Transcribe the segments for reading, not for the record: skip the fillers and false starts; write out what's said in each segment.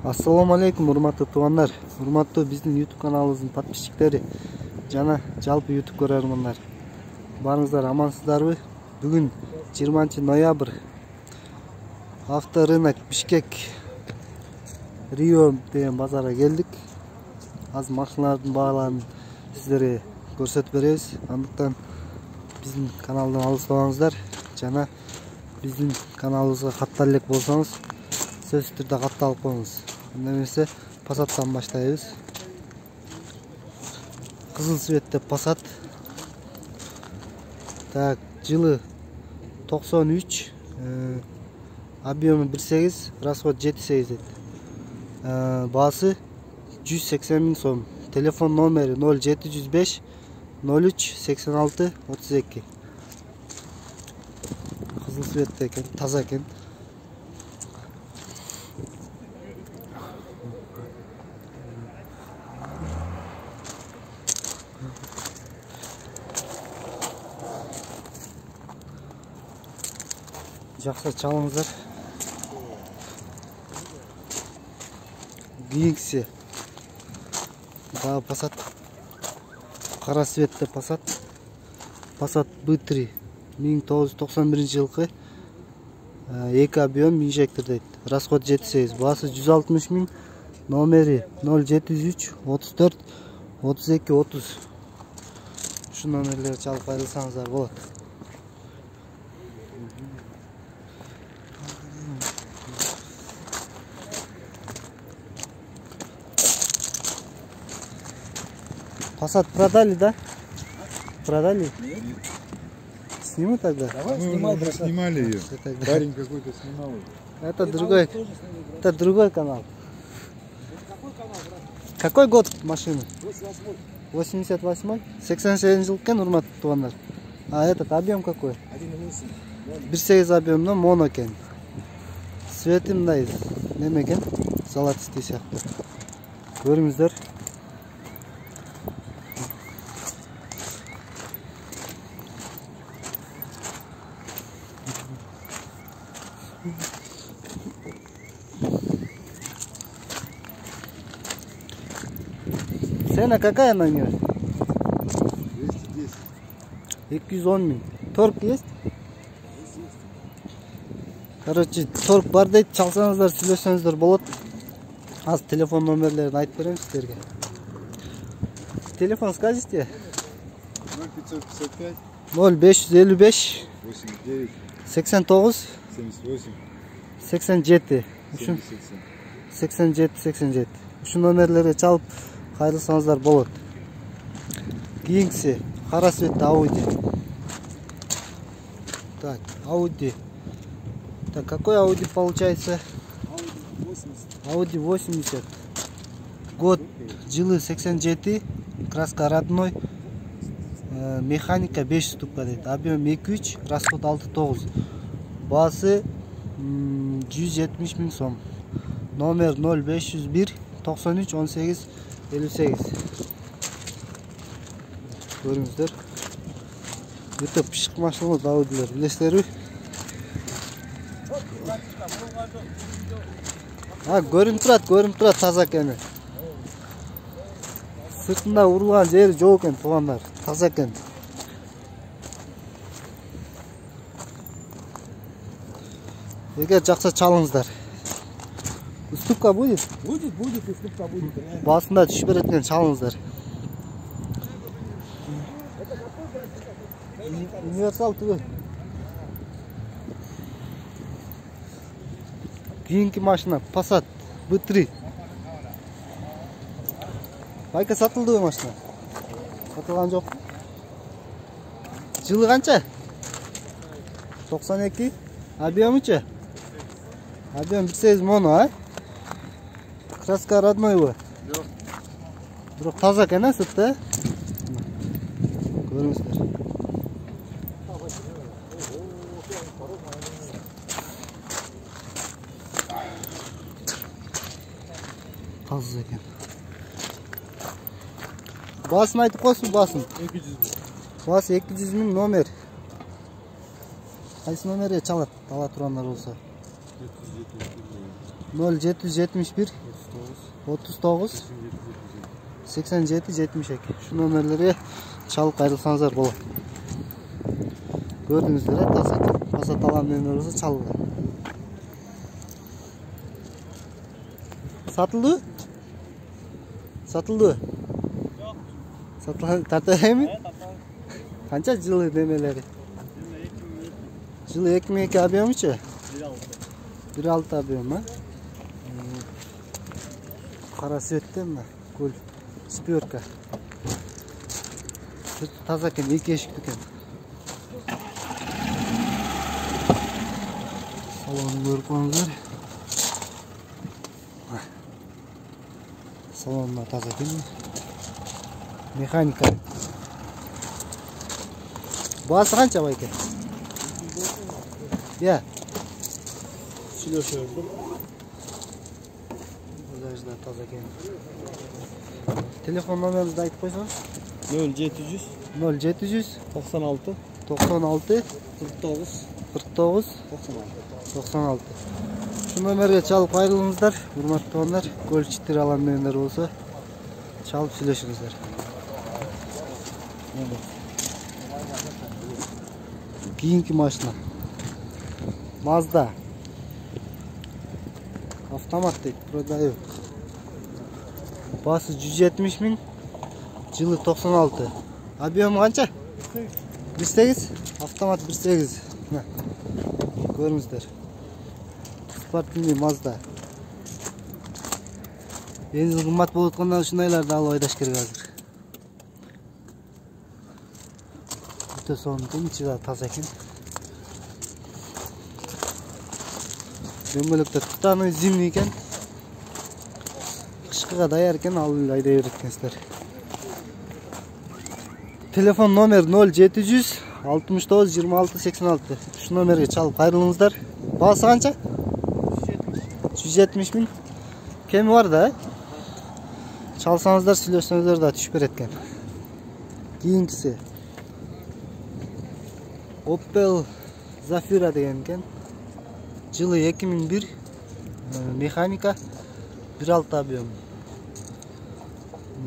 Assalamu alaikum, урматтуу туугандар, урматтуу биздин YouTube каналыбыздын подписчиктери жана жалпы YouTube көрөрмандар. Барыңыздар амансыздарбы? Бүгүн 20 ноябрь авторынок Бишкек Рио деген базарга келдик. Азыр машиналардын бааларын сиздерге көрсөтүп беребиз. Андыктан биздин каналдан алыспаңыздар жана биздин каналыбызга каттал элек болсоңуз сөзсүз түрдө катталып коюңуз. Немесе Passat'tan başlayız. Kızıl Svet'te Passat. Так, жылы 93, объемы 1.8, расход 7.8 еді. Басы 180 000 сом. Телефон номері 0705 03 86 32. Kızıl Svet'te екен, таза екен. Жақсы çalыңыздар. Кийинкиси Passat кара светте Passat B3 1991 жылкы 2 объем инжектор дейт. Расход 7.8, басы 160 000, номери 0703 34 32 30. Şu номерлерди çalып айрылсаңыздар болот. Passat продали, да? Продали? Сниму тогда? Давай, мы снимали ее. Парень какой-то снимал ее. Это другой канал. Какой канал, брат? Какой год машины? 88. 88? 87 жыл кен, урматтуу туугандар. А этот объем какой? 1.8. 1.8 объемно моно кен. Свети мындай неме экен? Золотистый сыяктуу. Көрүңүздөр. Цена какая на нее? 210. 210 000. Торг есть? Короче, торг бар дейт, чалсаңыздар, сүйлөшсөңүздөр болот. Аз телефон номерлерин айтып берем сиздерге. Телефон скажите? 0555 0555 89 89 78 87 77. 87. Ушул номерлерге чалып кайрылсаңыздар болот. Кийинкиси кара светте Audi. Так, Audi. Так, какой Audi получается? Audi 80. Год жылы 87, краска родной, механика 5 ступка дейт. Объем 2.3, расход 6.9. Басы 170 000 сом. Номер 0501 93 18 58. Көрүңүздөр. Өтө пишик машина Audi'лер, билесиздерби? Көрүнүп турат таза экени. Сыртында урулган жери жок экен, туугандар. Таза экен. Эгер жакса чалыңыздар. Уступка будет? Будет, уступка будет. Басында түшүп берет экен, чалыңыздар. Универсал түбү. Кийинки машина Passat B3. Байка сатылды машина. Сатылган жок. Жылы канча? 92. Объемычы? Объем 1.8 моно, а? Краска родной бу. Жок. Бирок таза экен, а, сырты? Көрүңүздөр. Таза экен. Басын айтып койсун, басын. 200. Басы 200 000 номер. Кайсы номерге чалат? Ала турандар болсо. 0771 39 87 72 şu nömerlere çalıp ayrılsanızlar болады. Gördüğünüzler Passat alan nömer olsa çalınlar. Satıldı? Satıldı. Satıldı. Tartay mı? Kança жылы demeleri? Жылы 2 abiyom içi? 1.6 abiyom ha? Qara svetten mi? Gol. Spyorka. Taza ekan, 2 eshikli ekan. Salonni ko'rib qo'yinglar. Salonlar taza ekan. Mexanika. Bahası qancha bu ekan? Ya. Silosherdi. Bagajlar taza ekan. Telefon numaramizni aytib qo'ysangiz? 0700 96 49 49 96. Şu nömerge çalıp ayrılыңыздар, hurmatly dostlar. Gölçittir alan nömer olsa çalıp söyleşingizler. Keyingi mashina. Mazda. Avtomat deydi, продаю. Bası 170 bin. Yılı 96. Abiyom qancha? 1.8. Avtomat 1.8. Görüngüzler. Sportli Mazda. Benzin qimmat bo'layotgandan shundaylarni olib aydash kerak hozir. O'ta so'nggi ichida toza ekan. Do'mbalakda tutani zimli ekan. Qishqiga tayyor ekan, olib haydayverasizlar. Telefon nomer 0700 69 26 86. Şu nomerge çalıp ayrılыңыздар. Bahası qancha? 170 bin. Kemi var da. Çalsanızlar, silyosanızlar da düşüp beretken. Keyingisi Opel Zafira degan ekan. Yılı 2001. Mexanika 1.6 abiyom.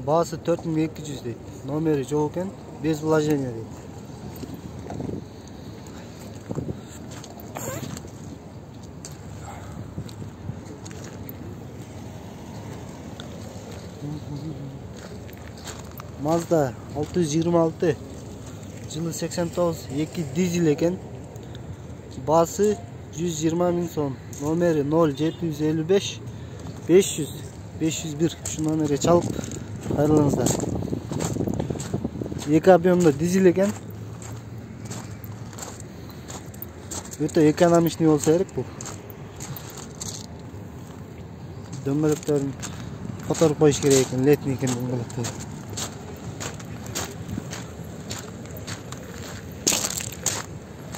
Bahası 4200 deydi. Nomeri jo'q ekan, без вложения deydi. Mazda 626 yılı 89 2 dizel ekan. Bahası 120 bin so'm. Nomeri 0755 500 501. Şu nomere çalıp ayrılыңыздар. 2 abiyomda dizel ekan. Öte ekonomичный olsa kerak bu. Dömbalaklarni fotoğraf qo'yish kerak ekan, letniy ekan dömbalaklar.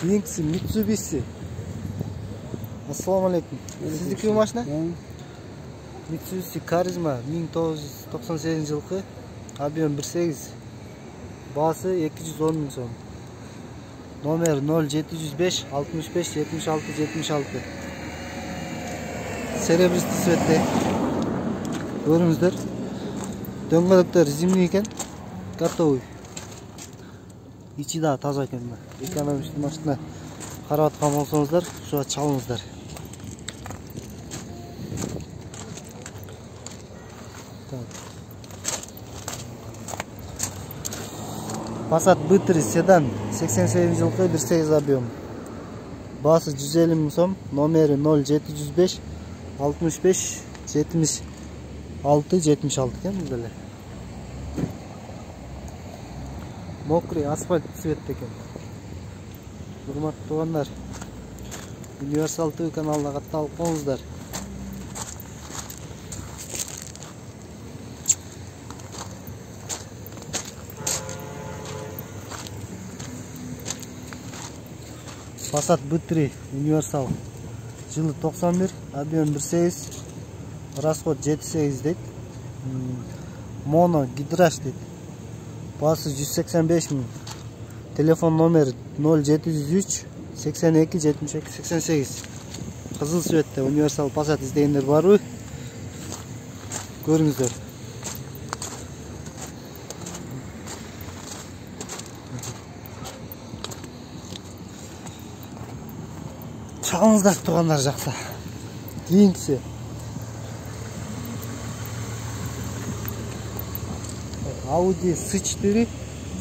Keyingisi Mitsubishi. Assalomu alaykum. Sizniki bu mashina? Mitsubishi Karizma 1998 yılki. Abiyom 1.8. Bahası 210 bin so'm. Nomer 0705 65 76 76. Serebristi svetde. Görüngüzler. Döngölükler zimli ekan. Готовый. İçi daha taza ekan. Ekonomik mashina qarab atgan bolsangizlar, shu chalingizlar. Passat B3 sedan 88 yılki 1.8 abiyom. Bahası 150 bin so'm. Nomeri 0705 65 76 76 ekan bizlar. Mokriy asfalt svetda ekan. Hurmatli dostlar, Universal TV kanalına qatnashib qo'yingizlar. Passat B3 Universal. Yılı 91, abiyom 1.8, расход 7.8 deydi. Mono gidraj deydi. Bahası 185 bin. Telefon nomeri 0703 82 72 88. Kızıl Svet'te Universal Passat izleyenler var mı? Görünüzler. Çağınızda tuğanlar жақса. Keyingisi. Audi S4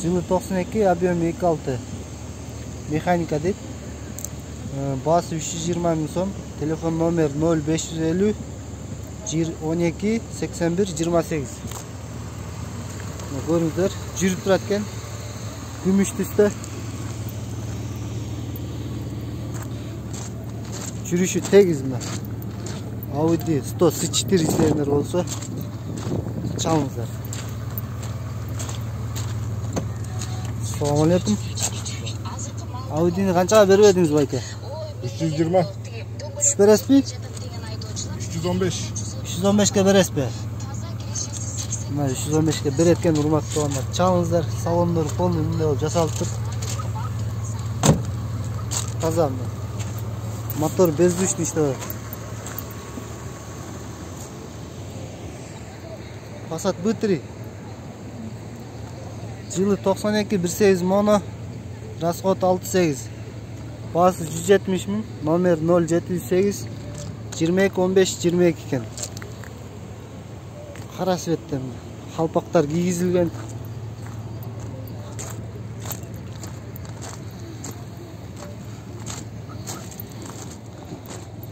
жылы 92, объем 2.6. Механика дейді. Басы 320 мың сом. Телефон номер 0550 12 81 28. Көріңіздер, жүріп тұрады екен. Күміш түсті. Жүріші тегіз мына. Audi 100 S4 izleyenler olsa çalыңыздар. Assalamualaikum. Audi'ni qanchaga berib edingiz bayka? 320. Tushib berasizmi? 315. 315 ga berasizmi? Mana 315 ga berayotgan hurmatli do'stlar. Çalыңыздар, salonlar полный bunday olib jasalib tur. Tozami. Motor bezdушный ishlaydi. Passat B3. Жылы 92, 1.8 mono, расход 6.8. Bası 170 мың, номер 0708 22 15 22 екен. Қара светтен қалпақтар кигізілген.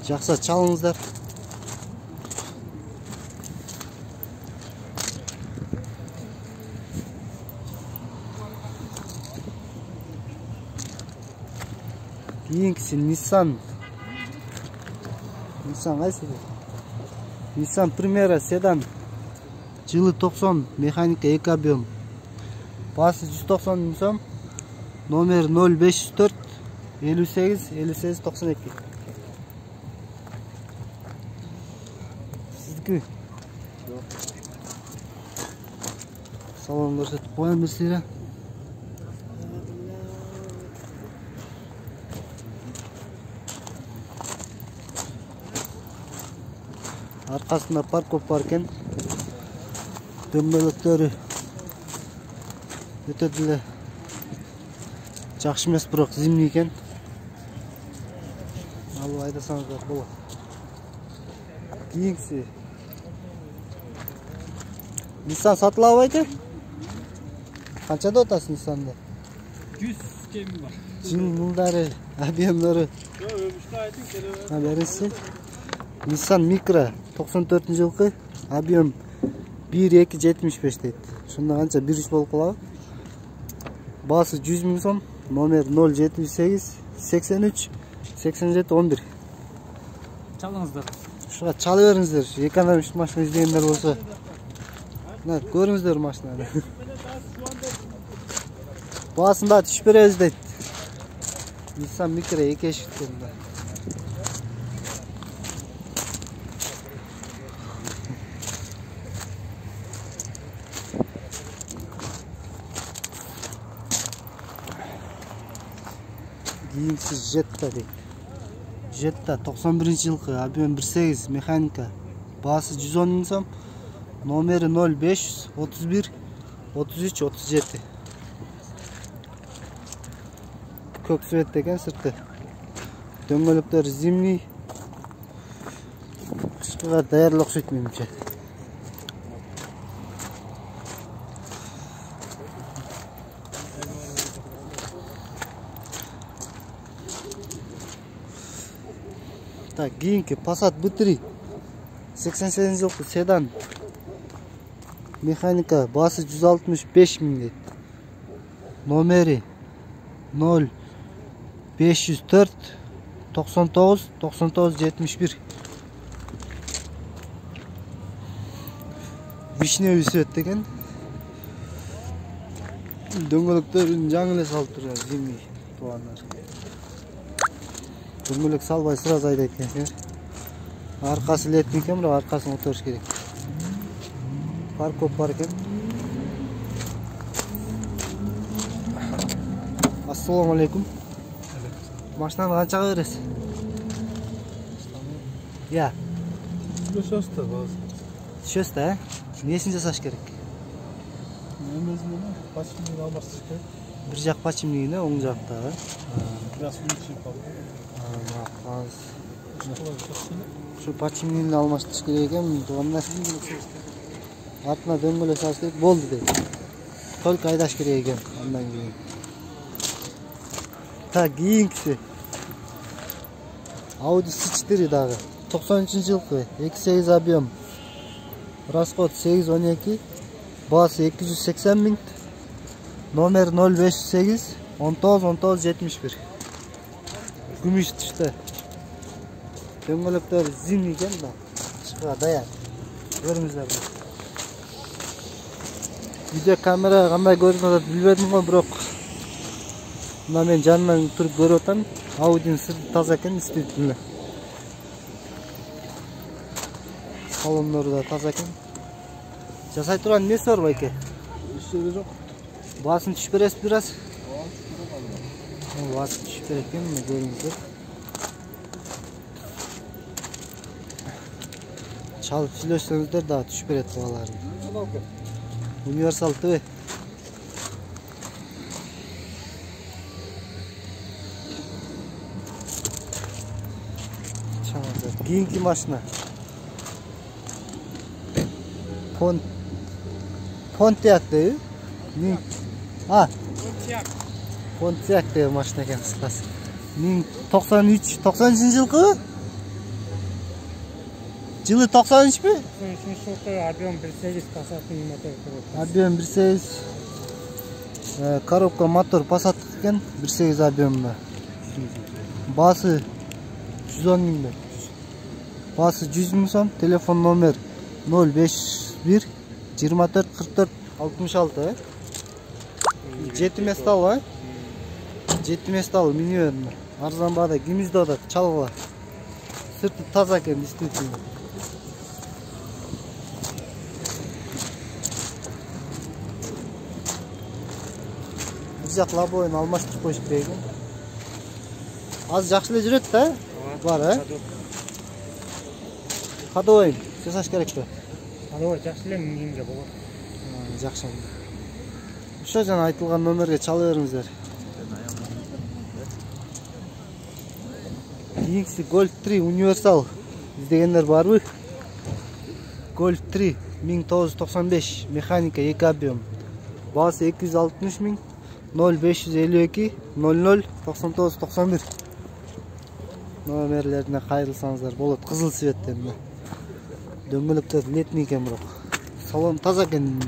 Жақса çalыңыздар. Keyingisi Nissan qaysi? Nissan Primera sedan. Жылы 90, mexanika 2 объем. Bası 190 мың сом. Номер 0504 58 58 92. Sizdiki? Salon көрсетіп қоям берсеңіздер. Arkasında park varken dönmelekleri ötediler. Жақсы емес, бірақ зимний екен. Алып айдасаңыздар болады. Кeyingisi Nissan сатылып айты? Қаншада отасың Nissan'da? 100 kemi var. Жылдары, объемдары. Беріңізші. Nissan Micra 94 жылғы, объем 1.275 дейді. Шында қанша 1.3 болып қалады. Bası 100 мың сом, номер 078 83 87 11. Çalыңыздар. Шуға чалы беріңіздер. Экономist машина іздегендер болса. Көріңіздер машинаны. Басында түшіп береміз дейді. Nissan Micra 2 eşiklerinde. Keyingisi Jetta deydi. Jetta 91 жылғы, объем 1.8, mexanika. Bası 110 мың сом, номері 05 31 33 37. Көк свет деген сырты. Дөңгелектер зимний. Қышқыға даярлық ұқсайды меніңше. Так, кийинки Passat B3 88 жылғы седан. Mexanika, bası 165 мың дейді. Номері 0 504 99 99 71. Vişnevi свет деген. Дөңгелектерін жаңылы салып тұр, зимний туғандар. Дөңгелек салбай сразу айдайды екен. Арқасы летний екен, бірақ арқасын отырыш керек. Паркоп бар екен. Ассаламу алейкум. Машинаны қаншаға бересіз? Ya. Düşüyoruz da bazı. Düşüyoruz da, nesini жасаш керек? Nemezini başını almasın ki. Bir жақ пачимнигине, оң жақтағы. Biraz su içeyim falan. Şu пачимнигini алмаштырыш керек екен, туғандар. Артына дөңгөлөк салыш керек, болды дейді. Только айдаш керек екен, андан кейін. Так, кийинкиси. Audi S4 дағы. 93 жылқы, 2.8 объем. Расход 812, басы 280 000. Номер 0508 19-19-71. Күміш түшті. Дөңгөлөктөр зимний екен да. Шыға даян. Көріңіздер. Видео камера қандай көрініп жатат билбедим ғой, бирок мына мен жанынан тұрып көрүп атам. Audinin сырты таза екен, действительно. Салондору да таза екен. Жасай турган несі бар байке? Ештеңе жоқ. Басын түшіп бересіз біраз? Басын түшіп берет екен, мына көріңіздер. Çalıp сөйлөшсөңүздөр да түшүп берет баларын. Универсал ТВ. Кийинки машина. Pontiac deyби? Pontiac deyби машина экен кыскасы. 1093 жылкы? Жылы 93 mi? 93 жылкы объем 1.8 Passat'ın мотор. Объем 1.8. Коробка мотор Passat екен, 1.8 объемда. Басы 110 000. Басы 100 000 сом. Телефон номер 051 24 44 66. 7 месталы, 7 месталы минивэн. Арзан баада кимизде атат, чалгыла. Сырты таза екен, действительно. Bir жақ лобойын алмаштырып коюш керек экен. Аз жакшы эле жүрөт да? Бар, Ходовой жасаш керек да. Ходовой жакшы эле минимге болот. Жакшы. Ошо жана айтылган номерге чала бериңиздер. Кийинкиси Golf 3 универсал издегендер барбы? Golf 3 1995 механика 2 объем. Басы 260 000. 0552 00 99 91. Номерлерine кайрылсаңыздар болот. Кызыл цветтен. Дөңгөлөктөр летний экен бирок. Салон таза экен.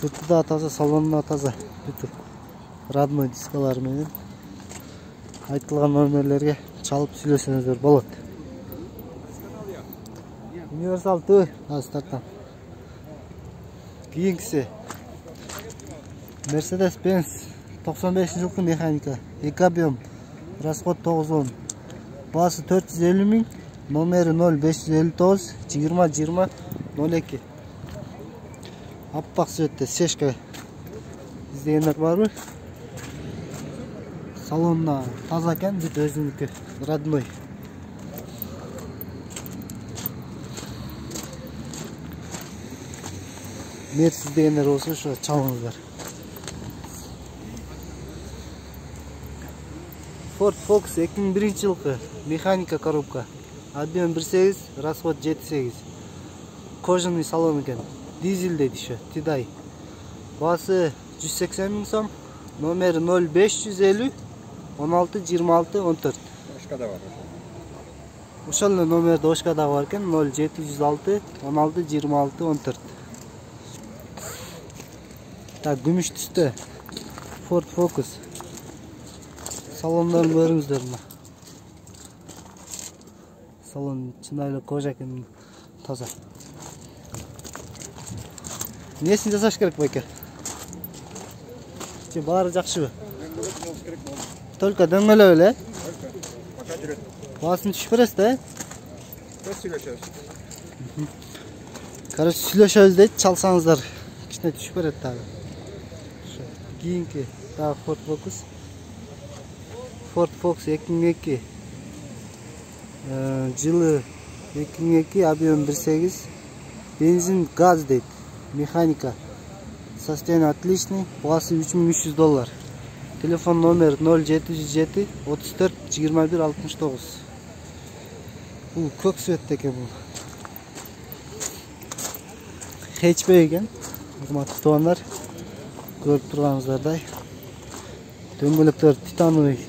Сырты да таза, салону да таза. Бүтүп родной дискалар менен айтылган номерлерге çalıp сүйлөсөңүздөр болот. Универсал ТВ астартан. Кийинкиси Mercedes-Benz 95 жылкы механика, 2 объем, расход 910. Басы 450 000, номери 0559 20 20 02. Аппак цветте сешка издегендер барбы? Салонна таза екен, бүт өзүнүкү, родной. Мерсиз дегендер болсо ошо чалыңыздар. Ford Focus 2001 жылкы механика коробка. Объем 1.8, расход 7.8. Кожаный салон екен. Дизель дейт ошо, Тидай. Басы 180 000 сом. Номери 0550 16 26 14. Başka da var. Ошол эле номерде Ошкада бар экен, 0706 16 26 14. Так, күмүш түстө. Ford Focus. Салондорун көрүңүздөр мына. Салон чынайы эле кожа экен, таза. Несин жасаш керек байке? Баары жакшыбы? Только дөңгөлөп эле? Пока жүрөт. Басын түшүп бересиз да? Сөйлөшөбүз. Короче, сүйлөшөбүз дейт, чалсаңыздар кичине түшүп берет дагы. Ошо кийинки дагы Ford Focus. Ford Focus 2002. Жылы 2002, объем 1.8. Бензин, газ дейт. Механика. Состояние отличный. Басы $3300. Телефон номер 0707 34 21 69. Бул көк цветте экен бул. Хэтчбек экен. Урматтуу туугандар, көрүп турганыңыздардай. Дөңгөлөктөр титановый.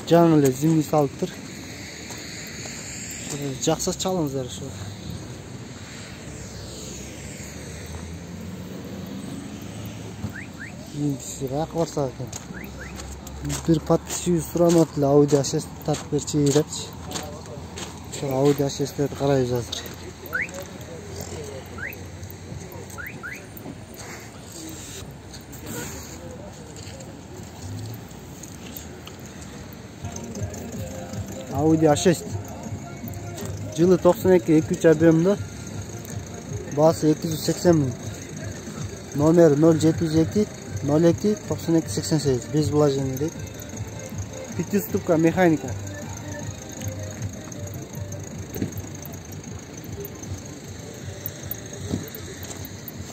Жаңы эле зимний салыптыр. Жакшы чалыңыздар ушу. Кийинкиси каяка барсак экен. Бир подписчибиз суранып эле Audi A6 тартып берчи депчи. Ошо Audi A6'лерди карайбыз азыр. Audi A6. Жылы 92, 2.3 объемда. Басы 280 000. Номер 0702 02 92 88. Без вложения дейт. 5-ступка механика.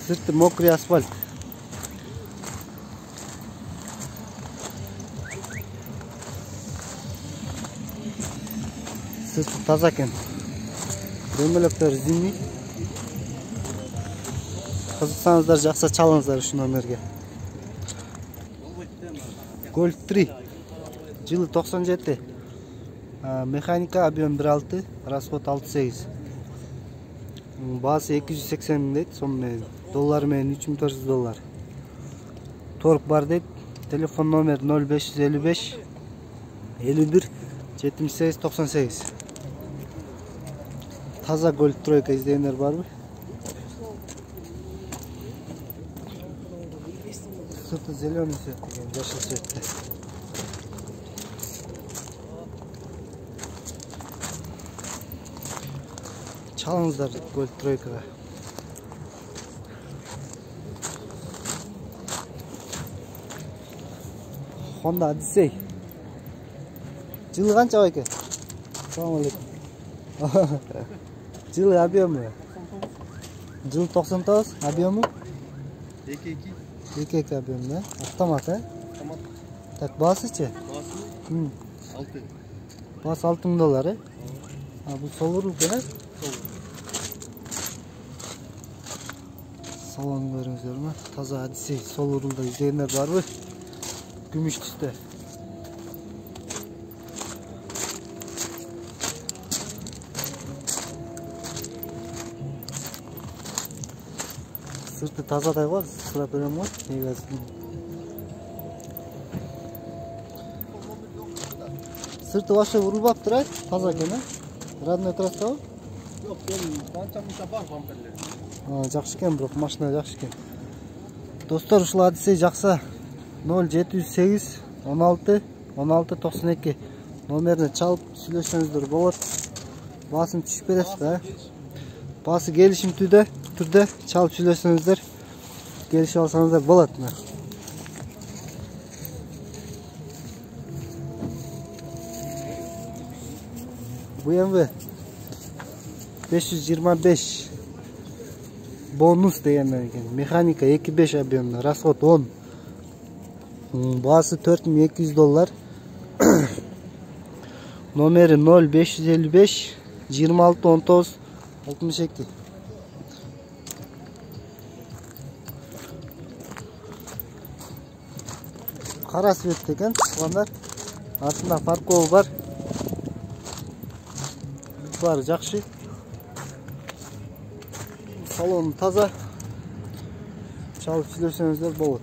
Сырты мокрый асфальт. Сырты таза экен. Дөңгөлөктөр зимний. Кызыксаңыздар жакса чалыңыздар ушу номерге. Golf 3. Жылы 97. Механика, объем 1.6, расход 6.8. Басы 280 000 дейт, сом менен. Доллар менен $3400. Торг бар дейт. Телефон номер 0555 51 78 98. Таза Golf 3 издегендер барбы? Сырты зеленый цвет деген, жашыл цветте. Чалыңыздар Golf 3-га. Honda Odyssey. Жылы канча байке? Assalamu alaikum. Жылы объемы? Жылы 99, объемы? 2.2 объем, да? Автомат, а? Автомат. Так, басы-чы? Басы? 6. Басы $6000, э? Бул сол рул экен, э? Салон көрүңүздөрмү? Таза Odyssey, сол рулда издегендер барбы? Күмүш түстө. Сырты тазадай го, сырап берем го. Сырты вообще урулбаптыр, а? Таза экен, а? Родной краска. Жок, канча мыша бар бамперлер. Жакшы экен, бирок машина жакшы экен. Достор, ушул Odyssey жакса 0708 16 16 92 номерине чалып сүйлөшсөңүздөр болот. Басын түшүп бересиз да. Басы келишим түрдө чалып сүйлөшсөңүздөр келишип алсаңыздар болот. BMW 525 бонус дегендер экен. Механика 2.5 объемда, расход 10. Басы $4200. Номери 0555 26 19 62. Кара цвет экен, туугандар. Артында паркова бар. Бары жакшы. Салон таза. Чалып сүйлөшсөңүздөр болот.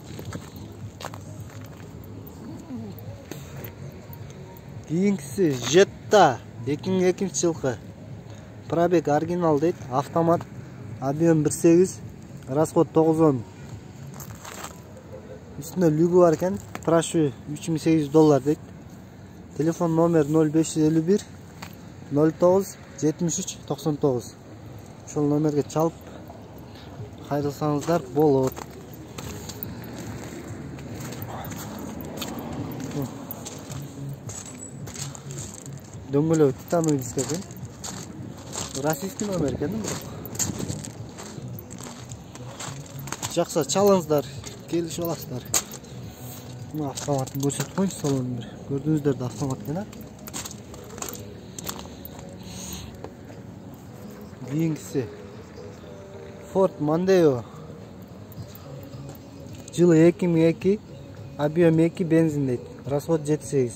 Кийинкиси Jetta 2002 жылкы. Пробег оригинал дейт, автомат, объем 1.8, расход 910. Үстүнө люгу бар экен, прашы $3800 дейт. Телефон номер 0551 09 73 99. Ошол номерге чалып кайрылсаңыздар болот. Дөңгөлөк титановый диск экен. Российский номер экен бирок. Жакса чалыңыздар, келишип аласыздар. Мына автоматын көрсөтүп коюңуз, салонун бир. Көрдүңүздөр да автомат экен. Кийинкиси Ford Mondeo. Жылы 2002, объем 2, бензин дейт. Расход 7,8.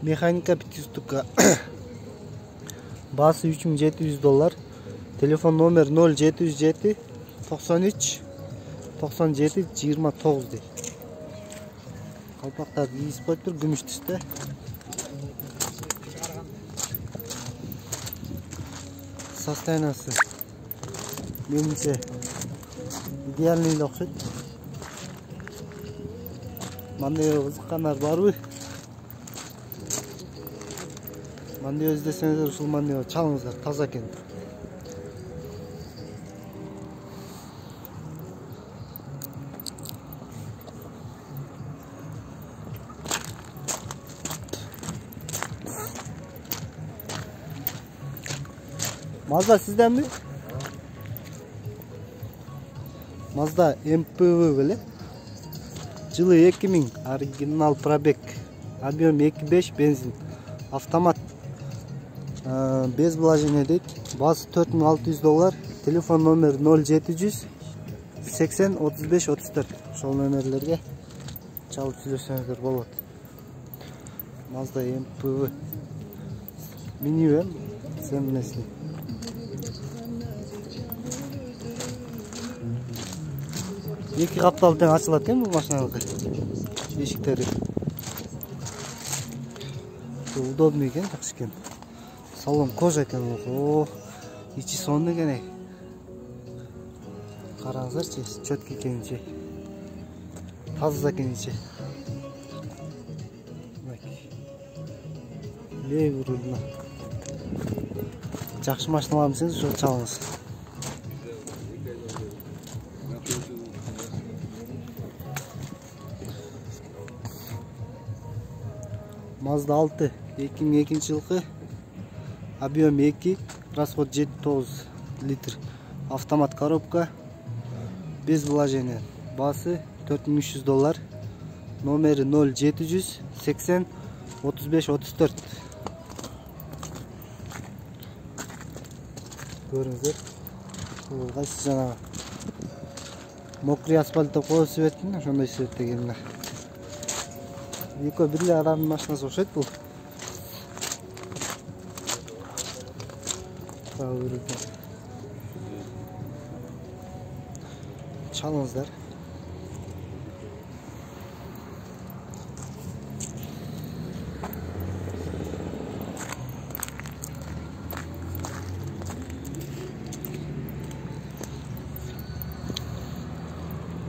Механика 500 штука. Басы $3700. Телефон номер 0707 93 97 29 дейт. Калпактар кийип коюптур, күмүш түстө. Состояниясы менимче идеальный эле окшойт. Мандайга кызыккандар барбы? Мандайга издесеңиздер, ушул мандайга чалыңыздар, таза экен. Mazda sizden mi? Mazda MPV böyle. Жылы 2000, оригинал пробег. Объем 2.5, бензин. Автомат. Без вложения дейт. Басы $4600. Телефон номер 0700 80 35 34. Ошол номерлерге чалып сүйлөсөңүздөр болот. Mazda MPV. Минивэн, семнесли. Эки каптал тең ачылат экен бул машинаныкы. Эшиктери. Удобный экен, жакшы экен. Салон кожа экен. О, ичи сонун экен. Караңыздарчы, чөткү экенчи. Таза экен ичи. Левый рулна. Жакшы машина аламын десеңиз, ошо чалыңыз. Mazda 6, 2002 жылкы, объем 2, расход 7,9 литр. Автомат коробка, без вложения. Басы $4300. Номери 0700 80 35 34. Көрүңүздөр. Бул кайсы жанагы мокрый асфальтта коюп себеттин, ошондой себет дегенler. Экөө бирле адамдын машинасы окшойт бул. Чалыңыздар.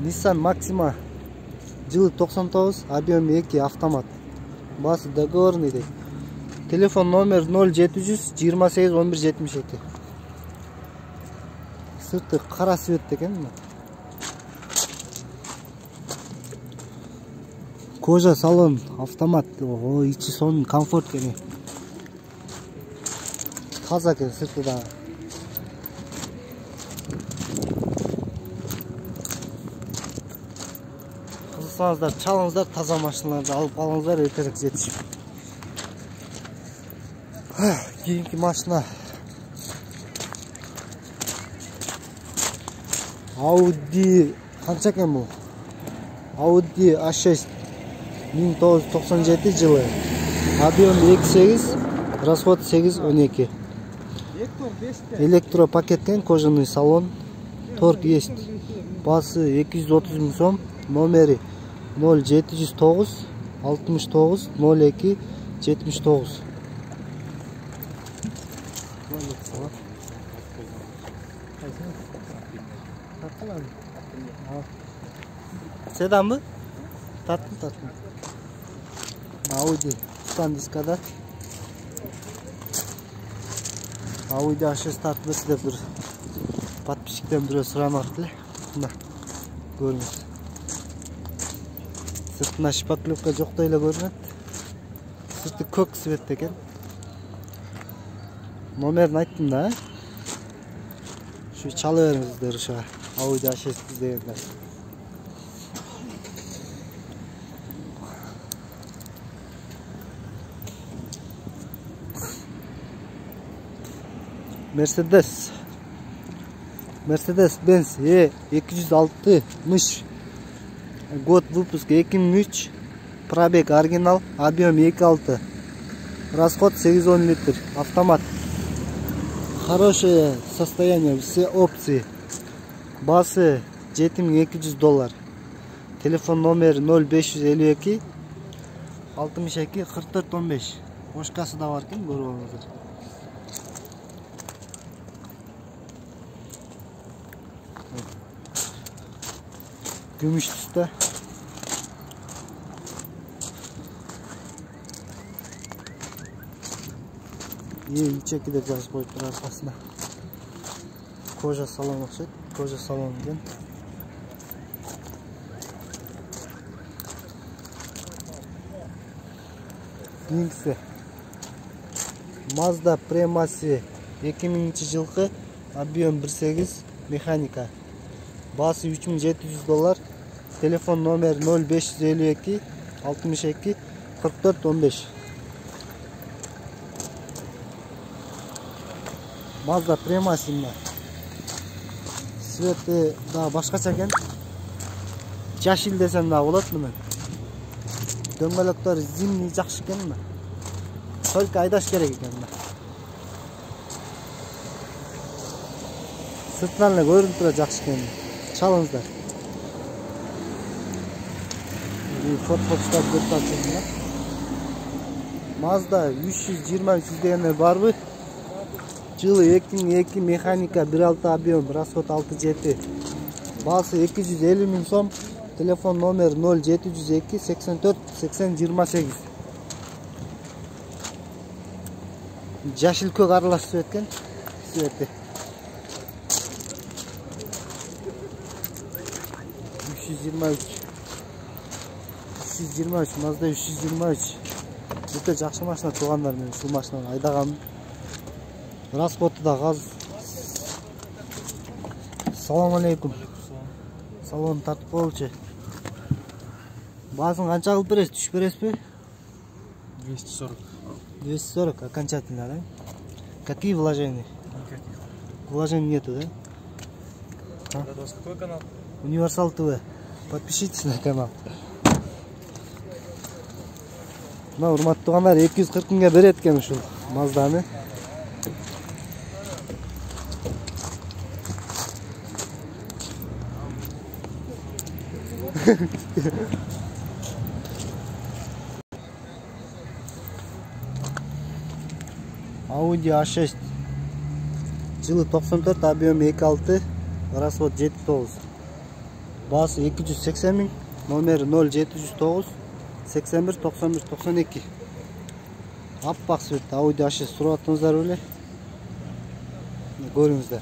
Nissan Maxima. Жылы 99, объем 2, автомат. Басы договорный дейт. Телефон номер 0700 28 11 72. Сырты кара свет экен. Кожа салон, автомат. О, ичи сонун, комфорт экен. Таза экен сырты да. Кызыксаңыздар, чалыңыздар, таза машиналарды алып алыңыздар, эртерээк жетишип. Кийинки машина Audi, канча экен бул? Audi A6 1997 жылы. Объем 2.8, расход 8.12. Электропакеттен кожаный салон. Торг есть. Басы 230 000 сом. Номери 0709 69 02 79. Седан мı? Tattım. Audi tutan diskada. Audi A6 tartılır, sizde bir подписчиктен бирөө сурамактыр. Mına görüңүz. Sırtına şipaklıkka жоктой эле көрүнөт. Sırtı көк цветте экен. Номерин айттым да. Şu çala бериңиздер ошо Audi A6 дегенде. Mercedes-Benz E260 год выпуска 2003, пробег оригинал, объем 2.6, расход 8-10 литр, автомат, хорошее состояние, все опции, басы $7200, телефон номері 0552 62 44 15, ошкасы да бар екен, көріп алыңыздар. Gümüş түсті. Чеки деп жазып қойып тұр арқасына. Кожа салон ұқсайды. Кожа салон екен. Кийинкisi Mazda Premacy 2000 жылғы, объем 1.8, механика. Bası $3700, telefon номер 0552 62 44 15. Mazda Premacy mı? Sveti daha başkaça eкен. Жашыл desem daha болады mı? Дөңгөлөктөр zimni жакшы экен mi? Только айдаш керек экен mi? Сыртынан эле көрүнүп тура жакшы экен. Çalınızlar. Fotoğraflar göstereceğim. Mazda 323 degenler var mı? Жылы 2002 mekanika 1.6 объем, расход 6.7. Bası 250 000 сом. Telefon номер 0702 84 80 28. Жашыл көк аралашып өткен свети. 323 Mazda 323. Өте жакшы машина тугандар, мен ушул машинаны айдагам. Расходу да газ. Салам алейкум. Салон тартып болчу. Баасын канча кылып бересиз? Түш бересизби? 240. 240 окончательно, да? Какие вложения? Никаких. Вложений нету, да? У вас какой канал? Универсал ТВ. Подпишитесь на канал. Мына урматтуу тугандар 240 миңге берет экен ушул Мазданы. Audi A6 жылы 94, объем 2.6, расход 7.9. Bası 280 000, номері 0709 81 91 92. Аппақ свет Audi A6 сураттыңыздар беле. Көрүңүздөр.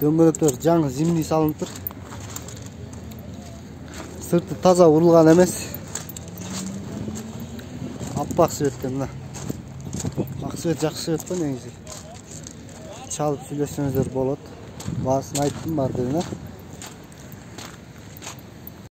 Дөңгөлөктөр жаңы зимний салынып тур. Сырты таза урулган эмес. Аппақ светтен мына. Ак свет жакшы свет го негизи. Чалып сүйлөшсөңүздөр болот. Баасын айттым бардыгына.